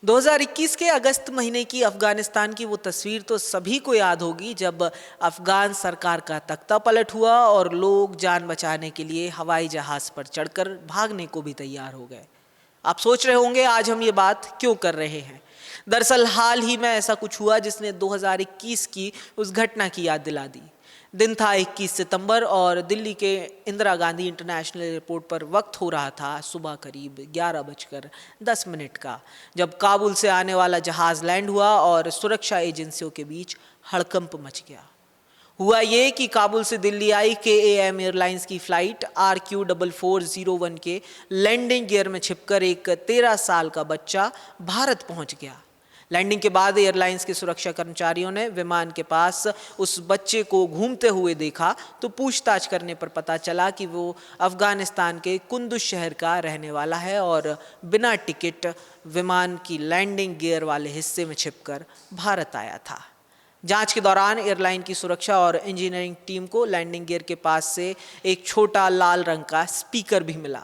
2021 के अगस्त महीने की अफगानिस्तान की वो तस्वीर तो सभी को याद होगी जब अफगान सरकार का तख्ता पलट हुआ और लोग जान बचाने के लिए हवाई जहाज पर चढ़कर भागने को भी तैयार हो गए। आप सोच रहे होंगे आज हम ये बात क्यों कर रहे हैं। दरअसल हाल ही में ऐसा कुछ हुआ जिसने 2021 की उस घटना की याद दिला दी। दिन था 21 सितंबर और दिल्ली के इंदिरा गांधी इंटरनेशनल एयरपोर्ट पर वक्त हो रहा था सुबह करीब 11:10 का, जब काबुल से आने वाला जहाज़ लैंड हुआ और सुरक्षा एजेंसियों के बीच हड़कंप मच गया। हुआ ये कि काबुल से दिल्ली आई KAM एयरलाइंस की फ़्लाइट RQ4401 के लैंडिंग गियर में छिपकर एक 13 साल का बच्चा भारत पहुंच गया। लैंडिंग के बाद एयरलाइंस के सुरक्षा कर्मचारियों ने विमान के पास उस बच्चे को घूमते हुए देखा तो पूछताछ करने पर पता चला कि वो अफगानिस्तान के कुंदुज शहर का रहने वाला है और बिना टिकट विमान की लैंडिंग गियर वाले हिस्से में छिपकर भारत आया था। जांच के दौरान एयरलाइन की सुरक्षा और इंजीनियरिंग टीम को लैंडिंग गियर के पास से एक छोटा लाल रंग का स्पीकर भी मिला।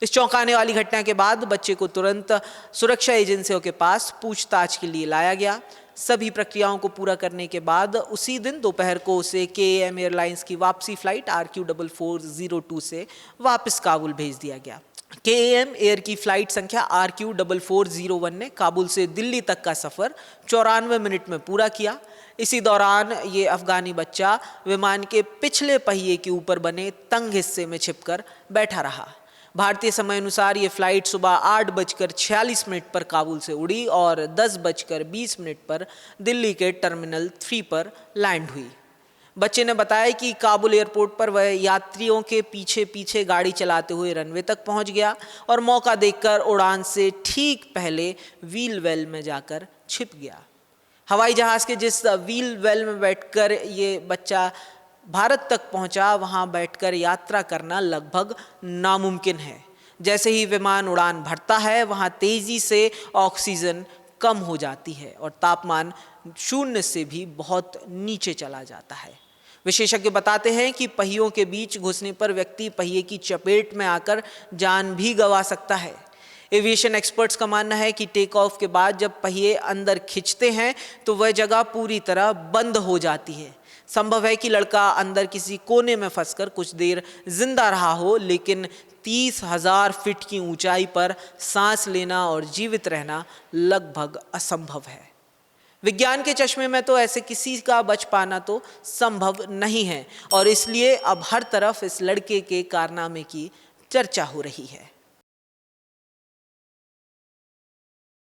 इस चौंकाने वाली घटना के बाद बच्चे को तुरंत सुरक्षा एजेंसियों के पास पूछताछ के लिए लाया गया। सभी प्रक्रियाओं को पूरा करने के बाद उसी दिन दोपहर को उसे KAM एयरलाइंस की वापसी फ्लाइट RQ4402 से वापस काबुल भेज दिया गया। KAM एयर की फ्लाइट संख्या RQ4401 ने काबुल से दिल्ली तक का सफ़र 94 मिनट में पूरा किया। इसी दौरान ये अफगानी बच्चा विमान के पिछले पहिए के ऊपर बने तंग हिस्से में छिपकर बैठा रहा। भारतीय समय अनुसार ये फ्लाइट सुबह 8:46 पर काबुल से उड़ी और 10:20 पर दिल्ली के टर्मिनल 3 पर लैंड हुई। बच्चे ने बताया कि काबुल एयरपोर्ट पर वह यात्रियों के पीछे पीछे गाड़ी चलाते हुए रनवे तक पहुंच गया और मौका देखकर उड़ान से ठीक पहले व्हील वेल में जाकर छिप गया। हवाई जहाज़ के जिस व्हील वेल में बैठकर ये बच्चा भारत तक पहुंचा, वहां बैठकर यात्रा करना लगभग नामुमकिन है। जैसे ही विमान उड़ान भरता है वहां तेजी से ऑक्सीजन कम हो जाती है और तापमान 0 से भी बहुत नीचे चला जाता है। विशेषज्ञ बताते हैं कि पहियों के बीच घुसने पर व्यक्ति पहिए की चपेट में आकर जान भी गंवा सकता है। एविएशन एक्सपर्ट्स का मानना है कि टेक ऑफ के बाद जब पहिए अंदर खिंचते हैं तो वह जगह पूरी तरह बंद हो जाती है। संभव है कि लड़का अंदर किसी कोने में फंसकर कुछ देर जिंदा रहा हो, लेकिन 30,000 फीट की ऊंचाई पर सांस लेना और जीवित रहना लगभग असंभव है। विज्ञान के चश्मे में तो ऐसे किसी का बच पाना तो संभव नहीं है और इसलिए अब हर तरफ इस लड़के के कारनामे की चर्चा हो रही है।